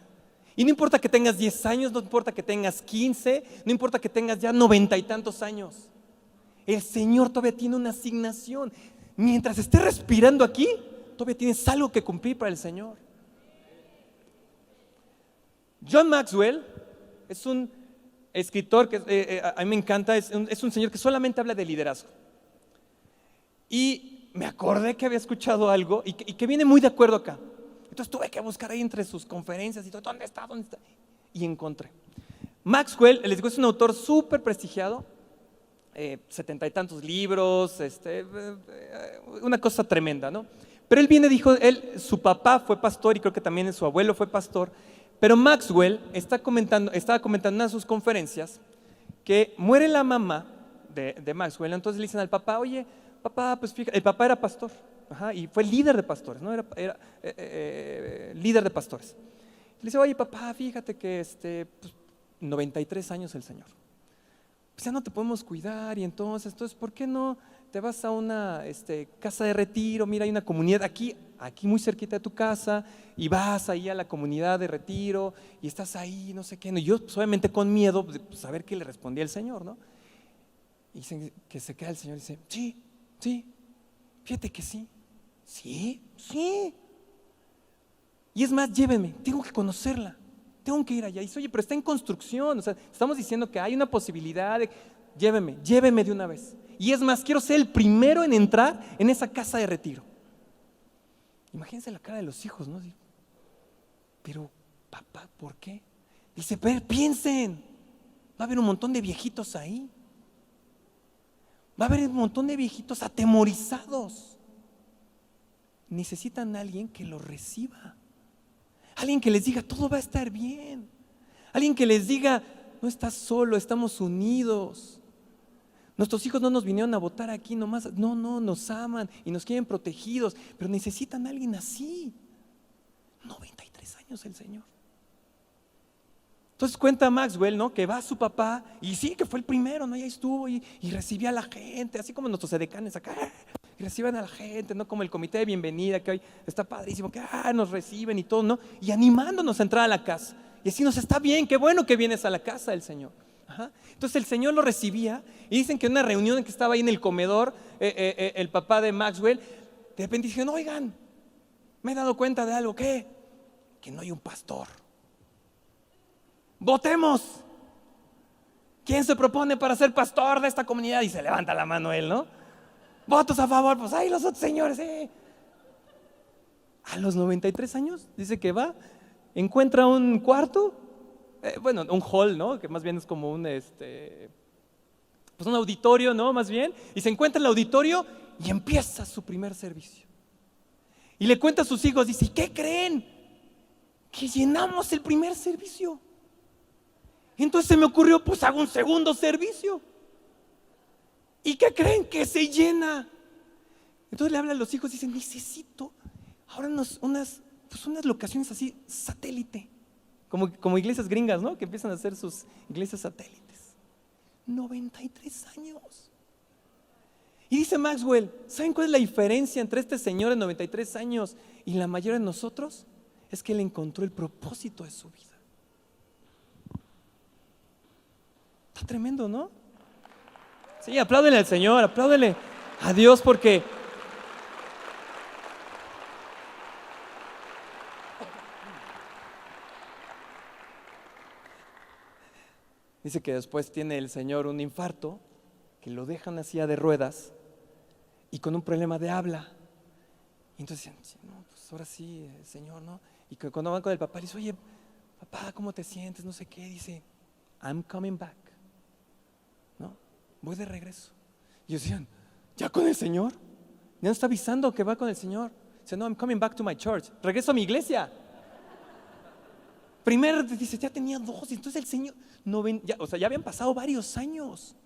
Y no importa que tengas 10 años, no importa que tengas 15, no importa que tengas ya 90 y tantos años. El Señor todavía tiene una asignación. Mientras estés respirando aquí, todavía tienes algo que cumplir para el Señor. John Maxwell es un escritor que a mí me encanta, es un señor que solamente habla de liderazgo. Y me acordé que había escuchado algo y que viene muy de acuerdo acá. Entonces tuve que buscar ahí entre sus conferencias y todo, ¿dónde está? Y encontré. Maxwell, les digo, es un autor súper prestigiado, 70 y tantos libros, una cosa tremenda, ¿no? Pero él dijo, su papá fue pastor y creo que también su abuelo fue pastor. Pero Maxwell estaba comentando en una de sus conferencias que muere la mamá de Maxwell. Entonces le dicen al papá: oye, papá, pues fíjate, el papá era pastor, y fue líder de pastores, ¿no? Era líder de pastores. Le dice: oye, papá, fíjate que pues, 93 años el señor. Pues ya no te podemos cuidar, y entonces, ¿por qué no te vas a una casa de retiro? Mira, hay una comunidad aquí muy cerquita de tu casa, y vas ahí a la comunidad de retiro, y estás ahí, no sé qué. Y yo, pues, obviamente con miedo, pues, saber qué le respondía el Señor, ¿no? Y dicen que se queda el Señor y dice: sí, fíjate que sí. Sí. Y es más, llévenme, tengo que conocerla. Tengo que ir allá. Y dice: oye, pero está en construcción. O sea, estamos diciendo que hay una posibilidad lléveme de una vez. Y es más, quiero ser el primero en entrar en esa casa de retiro. Imagínense la cara de los hijos, ¿no? Pero, papá, ¿por qué? Dice: piensen, va a haber un montón de viejitos ahí. Va a haber un montón de viejitos atemorizados. Necesitan a alguien que los reciba. Alguien que les diga: todo va a estar bien. Alguien que les diga: no estás solo, estamos unidos. Nuestros hijos no nos vinieron a votar aquí nomás. No, nos aman y nos quieren protegidos. Pero necesitan a alguien así. 93 años el Señor. Entonces cuenta Maxwell, ¿no? Que va su papá y sí, que fue el primero, ¿no? Y ahí estuvo y recibía a la gente, así como nuestros edecanes acá. Y reciben a la gente, ¿no? Como el comité de bienvenida, que hoy está padrísimo, que nos reciben y todo, ¿no? Y animándonos a entrar a la casa. Y así nos está bien, qué bueno que vienes a la casa del Señor. Entonces el Señor lo recibía y dicen que en una reunión en que estaba ahí en el comedor, el papá de Maxwell, de repente dijeron: oigan, me he dado cuenta de algo. ¿Qué? Que no hay un pastor. Votemos. ¿Quién se propone para ser pastor de esta comunidad? Y se levanta la mano él, ¿no? Votos a favor, pues ahí los otros señores, A los 93 años, dice que va, encuentra un cuarto, un hall, ¿no? Que más bien es como pues un auditorio, ¿no? Más bien, y se encuentra en el auditorio y empieza su primer servicio. Y le cuenta a sus hijos, dice, ¿y qué creen? Que llenamos el primer servicio. Entonces se me ocurrió, pues hago un segundo servicio. ¿Y qué creen? Que se llena. Entonces le habla a los hijos y dice, necesito ahora unas locaciones así, satélite. Como iglesias gringas, ¿no? Que empiezan a hacer sus iglesias satélites. 93 años. Y dice Maxwell, ¿saben cuál es la diferencia entre este señor de 93 años y la mayoría de nosotros? Es que él encontró el propósito de su vida. Está tremendo, ¿no? Sí, apláudele al Señor, apláudele a Dios porque dice que después tiene el Señor un infarto, que lo dejan en silla de ruedas y con un problema de habla. Y entonces dicen, no, pues ahora sí, Señor, ¿no? Y que cuando van con el papá, le dice, oye, papá, ¿cómo te sientes? No sé qué. Dice, I'm coming back. ¿No? Voy de regreso. Y ellos decían, ¿ya con el Señor? Ya no está avisando que va con el Señor. Dice, no, I'm coming back to my church. Regreso a mi iglesia. Primero dice, ya tenía 2. Y entonces el Señor, ya habían pasado varios años.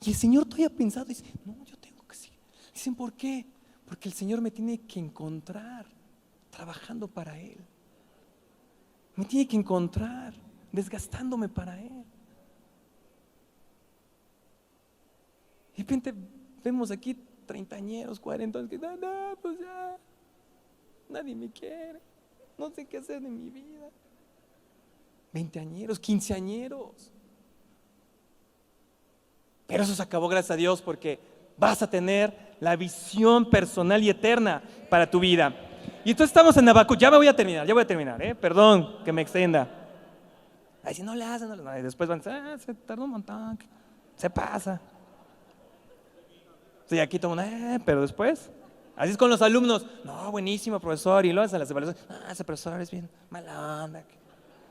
Y el Señor todavía pensado, dice, no, yo tengo que seguir. Dicen, ¿por qué? Porque el Señor me tiene que encontrar trabajando para Él. Me tiene que encontrar desgastándome para Él. Y de repente vemos aquí 30añeros, 40, que no, pues ya, nadie me quiere, no sé qué hacer de mi vida. 20añeros, 15añeros. Pero eso se acabó, gracias a Dios, porque vas a tener la visión personal y eterna para tu vida. Y entonces estamos en Habacuc. Ya voy a terminar, perdón que me extienda. Ay, si no le hacen, no. Y después van a decir, se tardó un montón, se pasa. Sí, aquí todo pero después, así es con los alumnos. No, buenísimo, profesor. Y luego hacen las evaluaciones. Ese profesor es bien mala onda.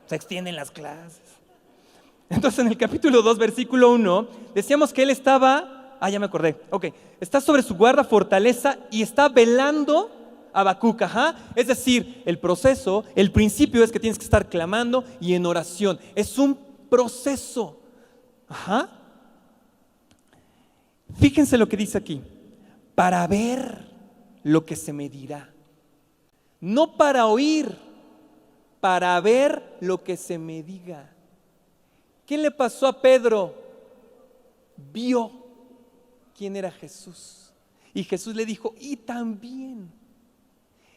Se extienden las clases. Entonces en el capítulo 2, versículo 1, decíamos que él estaba, ya me acordé, está sobre su guarda fortaleza y está velando Habacuc, es decir, el proceso, el principio es que tienes que estar clamando y en oración, es un proceso, Fíjense lo que dice aquí, para ver lo que se me dirá, no para oír, para ver lo que se me diga. ¿Qué le pasó a Pedro? Vio quién era Jesús. Y Jesús le dijo, y también.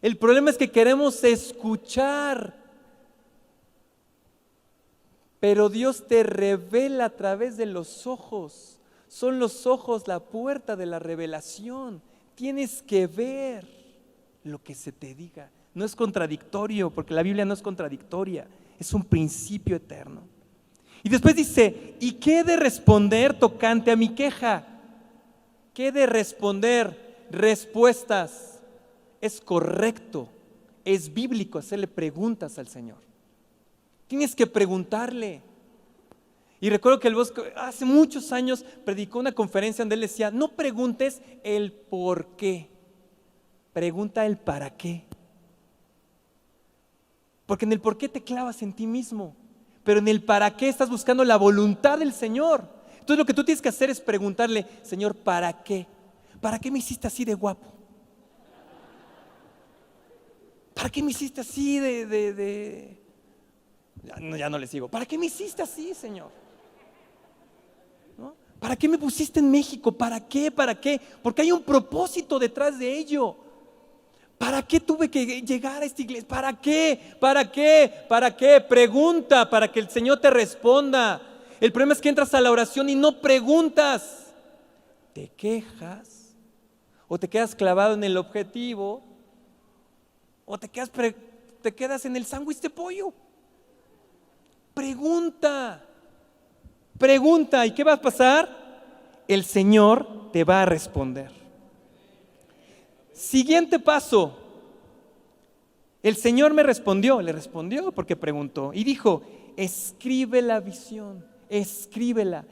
El problema es que queremos escuchar, pero Dios te revela a través de los ojos. Son los ojos la puerta de la revelación. Tienes que ver lo que se te diga. No es contradictorio, porque la Biblia no es contradictoria. Es un principio eterno. Y después dice, ¿y qué he de responder tocante a mi queja? ¿Qué he de responder? Respuestas. Es correcto, es bíblico hacerle preguntas al Señor. Tienes que preguntarle. Y recuerdo que el Bosco hace muchos años predicó una conferencia donde él decía, no preguntes el por qué, pregunta el para qué. Porque en el por qué te clavas en ti mismo. Pero en el para qué estás buscando la voluntad del Señor. Entonces lo que tú tienes que hacer es preguntarle, Señor, ¿para qué? ¿Para qué me hiciste así de guapo? ¿Para qué me hiciste así Ya no le sigo. ¿Para qué me hiciste así, Señor? ¿No? ¿Para qué me pusiste en México? ¿Para qué? ¿Para qué? Porque hay un propósito detrás de ello. ¿Para qué tuve que llegar a esta iglesia? ¿Para qué? ¿Para qué? ¿Para qué? Pregunta para que el Señor te responda. El problema es que entras a la oración y no preguntas. Te quejas o te quedas clavado en el objetivo o te quedas en el sándwich de pollo. Pregunta. Pregunta. ¿Y qué va a pasar? El Señor te va a responder. Siguiente paso, el Señor le respondió porque preguntó y dijo, escribe la visión, escríbela.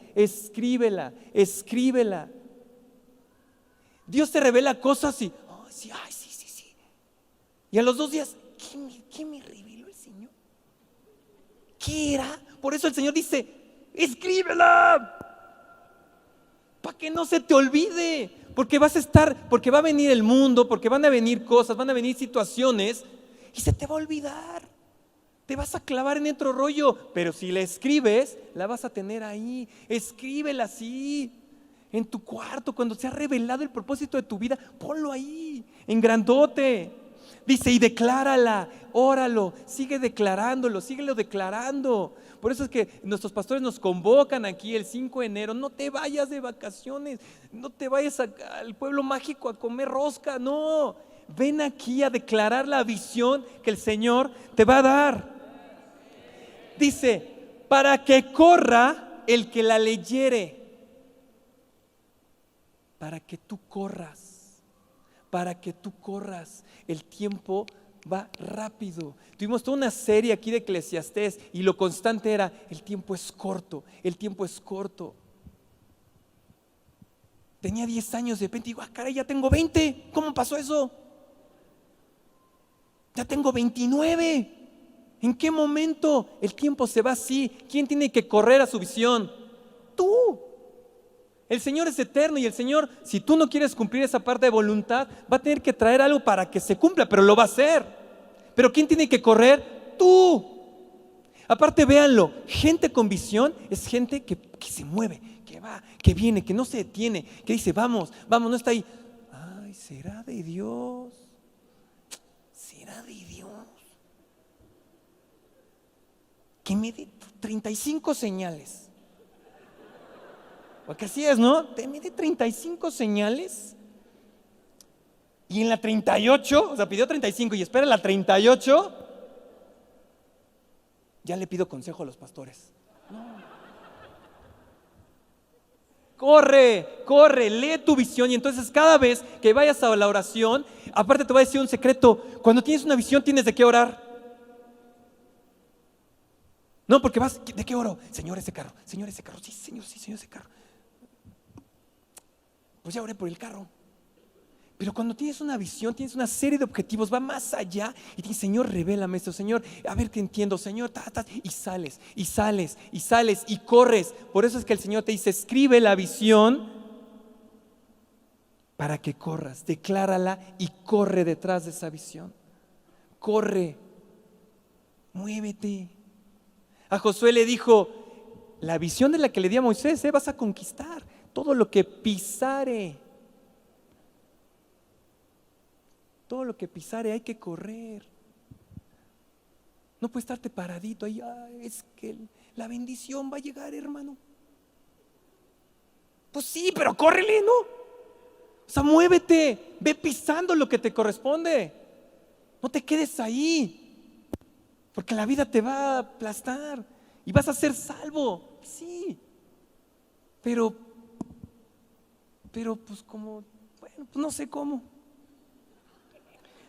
Dios te revela cosas y, sí. Y a los 2 días, ¿qué me reveló el Señor? ¿Qué era? Por eso el Señor dice, escríbela, para que no se te olvide, porque porque va a venir el mundo, porque van a venir cosas, van a venir situaciones y se te va a olvidar. Te vas a clavar en otro rollo, pero si la escribes, la vas a tener ahí. Escríbela así, en tu cuarto, cuando se ha revelado el propósito de tu vida, ponlo ahí, en grandote. Dice, y declárala, óralo, sigue declarándolo, síguelo declarando. Por eso es que nuestros pastores nos convocan aquí el 5 de enero, no te vayas de vacaciones, no te vayas al pueblo mágico a comer rosca, no. Ven aquí a declarar la visión que el Señor te va a dar. Dice, para que corra el que la leyere. Para que tú corras, para que tú corras. El tiempo va rápido. Tuvimos toda una serie aquí de Eclesiastés y lo constante era, el tiempo es corto, el tiempo es corto. Tenía 10 años, de repente digo, caray, ya tengo 20, ¿cómo pasó eso? Ya tengo 29. ¿En qué momento el tiempo se va así? ¿Quién tiene que correr a su visión? Tú. El Señor es eterno y el Señor, si tú no quieres cumplir esa parte de voluntad, va a tener que traer algo para que se cumpla, pero lo va a hacer. Pero ¿quién tiene que correr? Tú. Aparte, véanlo, gente con visión es gente que se mueve, que va, que viene, que no se detiene, que dice, vamos, no está ahí. Ay, ¿será de Dios? ¿Será de Dios? Que me dé 35 señales. Porque así es, ¿no? Te mide 35 señales y en la 38, o sea, pidió 35 y espera la 38, ya le pido consejo a los pastores. No. Corre, lee tu visión y entonces cada vez que vayas a la oración, aparte te voy a decir un secreto, cuando tienes una visión tienes de qué orar. No, porque vas, ¿de qué oro? Señor, ese carro, sí, señor, ese carro. Pues ya oré por el carro. Pero cuando tienes una visión, tienes una serie de objetivos, va más allá y dices, Señor, revélame esto, Señor, a ver qué entiendo, Señor, y sales y corres. Por eso es que el Señor te dice, escribe la visión para que corras, declárala y corre detrás de esa visión. Corre, muévete. A Josué le dijo, la visión de la que le di a Moisés, vas a conquistar todo lo que pisare. Todo lo que pisare hay que correr. No puedes estarte paradito ahí, es que la bendición va a llegar, hermano. Pues sí, pero córrele, ¿no? O sea, muévete, ve pisando lo que te corresponde. No te quedes ahí, porque la vida te va a aplastar y vas a ser salvo, sí. Pero pues como, bueno, pues no sé cómo.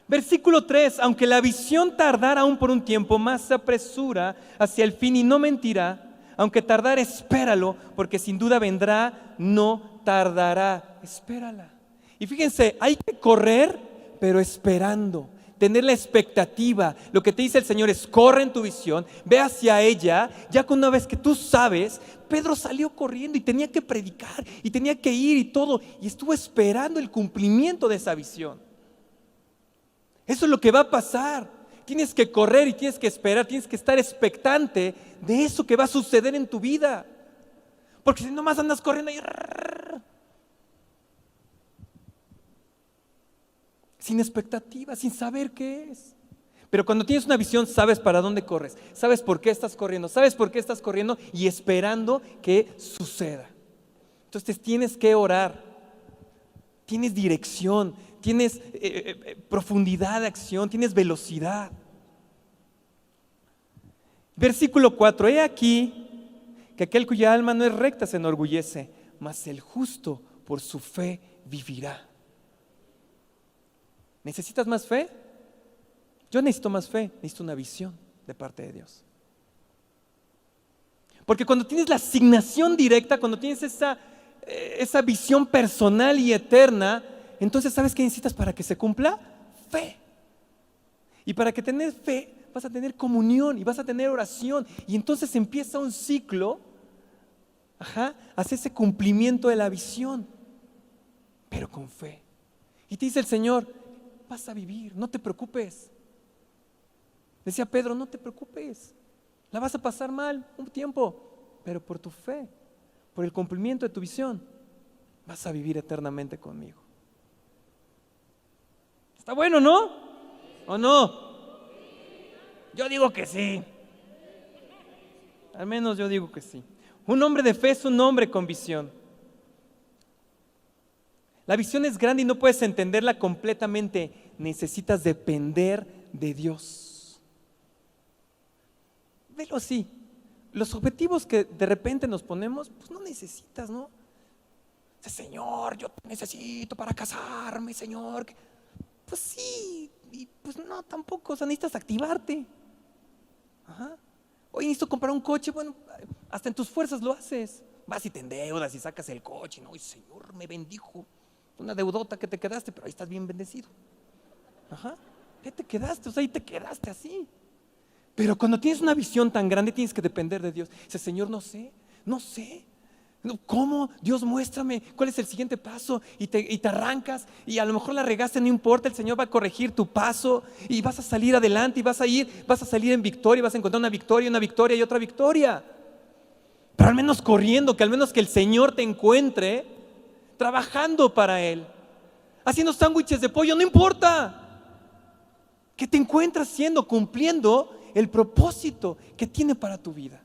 Versículo 3, aunque la visión tardara aún por un tiempo, más se apresura hacia el fin y no mentirá. Aunque tardara, espéralo, porque sin duda vendrá, no tardará. Espérala. Y fíjense, hay que correr, pero esperando. Tener la expectativa. Lo que te dice el Señor es, corre en tu visión, ve hacia ella. Ya que una vez que tú sabes, Pedro salió corriendo y tenía que predicar y tenía que ir y todo, y estuvo esperando el cumplimiento de esa visión. Eso es lo que va a pasar. Tienes que correr y tienes que esperar, tienes que estar expectante de eso que va a suceder en tu vida. Porque si nomás andas corriendo ahí, sin expectativa, sin saber qué es. Pero cuando tienes una visión, sabes para dónde corres, sabes por qué estás corriendo y esperando que suceda. Entonces tienes que orar, tienes dirección, tienes profundidad de acción, tienes velocidad. Versículo 4, he aquí que aquel cuya alma no es recta se enorgullece, mas el justo por su fe vivirá. ¿Necesitas más fe? Yo necesito más fe, necesito una visión de parte de Dios. Porque cuando tienes la asignación directa, cuando tienes esa visión personal y eterna, entonces ¿sabes qué necesitas para que se cumpla? Fe. Y para que tener fe, vas a tener comunión y vas a tener oración. Y entonces empieza un ciclo hacia ese cumplimiento de la visión, pero con fe. Y te dice el Señor, vas a vivir, no te preocupes. Decía Pedro, no te preocupes, la vas a pasar mal un tiempo, pero por tu fe, por el cumplimiento de tu visión, vas a vivir eternamente conmigo. ¿Está bueno, no? ¿O no? Yo digo que sí. Al menos yo digo que sí. Un hombre de fe es un hombre con visión. La visión es grande y no puedes entenderla completamente. Necesitas depender de Dios. Velo así. Los objetivos que de repente nos ponemos, pues no necesitas, ¿no? Señor, yo te necesito para casarme, Señor. Pues sí, y pues no, tampoco. O sea, necesitas activarte. Hoy necesito comprar un coche. Bueno, hasta en tus fuerzas lo haces. Vas y te endeudas y sacas el coche. No, y Señor me bendijo. Una deudota que te quedaste, pero ahí estás bien bendecido. ¿Qué te quedaste? O sea, ahí te quedaste así. Pero cuando tienes una visión tan grande, tienes que depender de Dios. Dices, Señor, no sé. ¿Cómo? Dios, muéstrame cuál es el siguiente paso. Y te arrancas y a lo mejor la regaste, no importa, el Señor va a corregir tu paso y vas a salir adelante y vas a salir en victoria, vas a encontrar una victoria y otra victoria. Pero al menos corriendo, que al menos que el Señor te encuentre trabajando para Él, haciendo sándwiches de pollo, no importa. Que te encuentres cumpliendo el propósito que tiene para tu vida.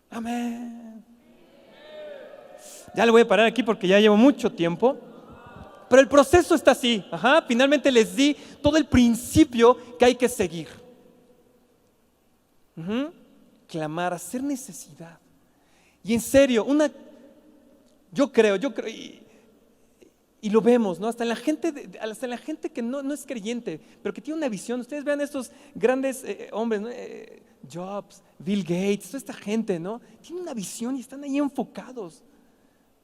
Amén. Ya le voy a parar aquí porque ya llevo mucho tiempo. Pero el proceso está así. Finalmente les di todo el principio que hay que seguir. Clamar, hacer necesidad. Y en serio, yo creo, y lo vemos, ¿no? Hasta en la gente que no es creyente, pero que tiene una visión. Ustedes vean estos grandes hombres, ¿no? Jobs, Bill Gates, toda esta gente, ¿no? Tienen una visión y están ahí enfocados.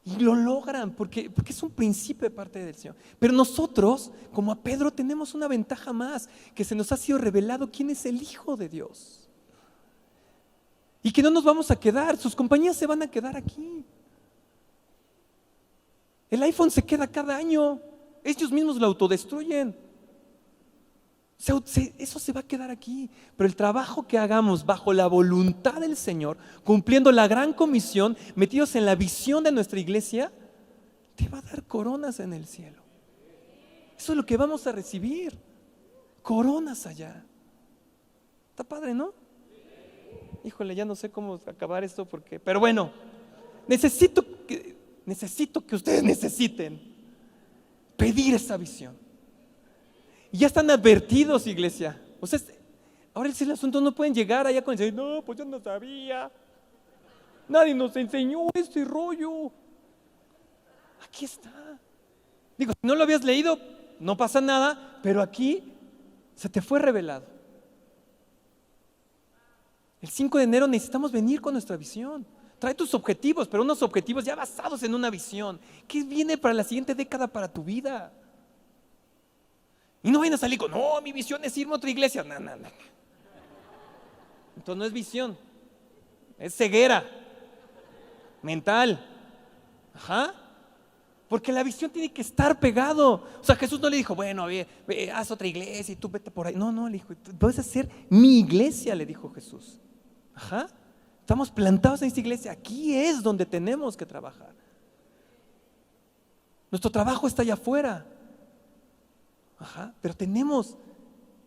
Y lo logran porque es un principio de parte del Señor. Pero nosotros, como a Pedro, tenemos una ventaja más, que se nos ha sido revelado quién es el Hijo de Dios. Y que no nos vamos a quedar, sus compañías se van a quedar aquí. El iPhone se queda cada año, ellos mismos lo autodestruyen. Eso se va a quedar aquí. Pero el trabajo que hagamos bajo la voluntad del Señor, cumpliendo la gran comisión, metidos en la visión de nuestra iglesia, te va a dar coronas en el cielo. Eso es lo que vamos a recibir, coronas allá. Está padre, ¿no? Híjole, ya no sé cómo acabar esto pero bueno, necesito que ustedes necesiten pedir esa visión. Y ya están advertidos, iglesia. O sea, ahora el asunto, no pueden llegar allá con el no, pues yo no sabía. Nadie nos enseñó este rollo. Aquí está. Digo, si no lo habías leído, no pasa nada, pero aquí se te fue revelado. El 5 de enero necesitamos venir con nuestra visión. Trae tus objetivos, pero unos objetivos ya basados en una visión. ¿Qué viene para la siguiente década para tu vida? Y no vayan a salir con, no, mi visión es irme a otra iglesia. No. Entonces no es visión, es ceguera mental. Porque la visión tiene que estar pegado. O sea, Jesús no le dijo, bueno, haz otra iglesia y tú vete por ahí. No, le dijo, vas a hacer mi iglesia, le dijo Jesús. Estamos plantados en esta iglesia, aquí es donde tenemos que trabajar. Nuestro trabajo está allá afuera. Pero tenemos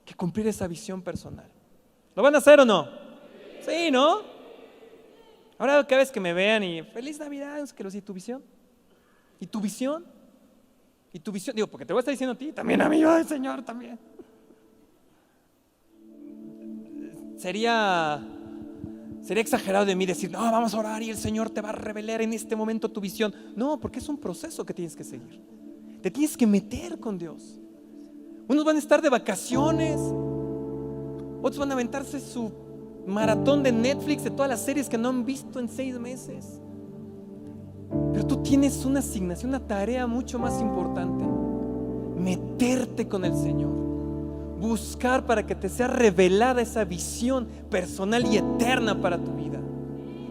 que cumplir esa visión personal. ¿Lo van a hacer o no? Sí, ¿no? Ahora cada vez que me vean y feliz Navidad, es que lo sé, ¿tu visión? ¿Y tu visión? ¿Y tu visión? Digo, porque te voy a estar diciendo a ti, también a mí, ay Señor, también. Sería exagerado de mí decir, no, vamos a orar y el Señor te va a revelar en este momento tu visión. No, porque es un proceso que tienes que seguir. Te tienes que meter con Dios. Unos van a estar de vacaciones, otros van a aventarse su maratón de Netflix de todas las series que no han visto en 6 meses. Pero tú tienes una asignación, una tarea mucho más importante, meterte con el Señor, buscar para que te sea revelada esa visión personal y eterna para tu vida,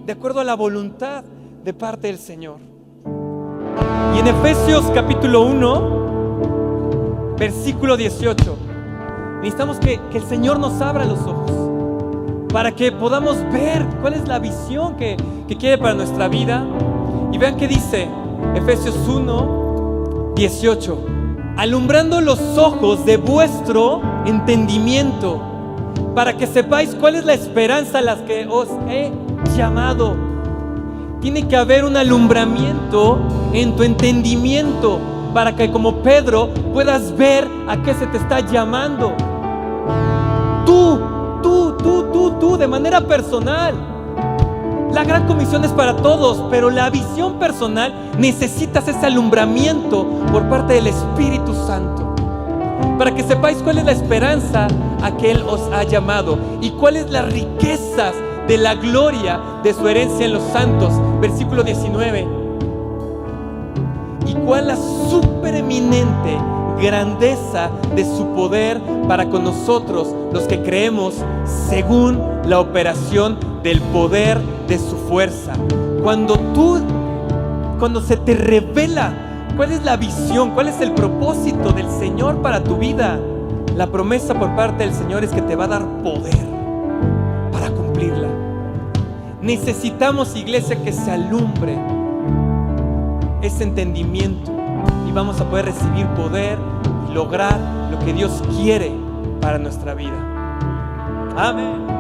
de acuerdo a la voluntad de parte del Señor. Y en Efesios capítulo 1, versículo 18, necesitamos que el Señor nos abra los ojos para que podamos ver cuál es la visión que quiere para nuestra vida. Y vean que dice Efesios 1, 18: alumbrando los ojos de vuestro entendimiento, para que sepáis cuál es la esperanza a la que os he llamado. Tiene que haber un alumbramiento en tu entendimiento para que, como Pedro, puedas ver a qué se te está llamando. Tú, de manera personal. La gran comisión es para todos, pero la visión personal necesitas ese alumbramiento por parte del Espíritu Santo, para que sepáis cuál es la esperanza a que Él os ha llamado y cuáles las riquezas de la gloria de su herencia en los santos. Versículo 19: y cuál la supereminente grandeza de su poder para con nosotros los que creemos, según la operación del poder de su fuerza. Cuando se te revela cuál es la visión, cuál es el propósito del Señor para tu vida, la promesa por parte del Señor es que te va a dar poder para cumplirla. Necesitamos, iglesia, que se alumbre ese entendimiento y vamos a poder recibir poder y lograr lo que Dios quiere para nuestra vida. Amén.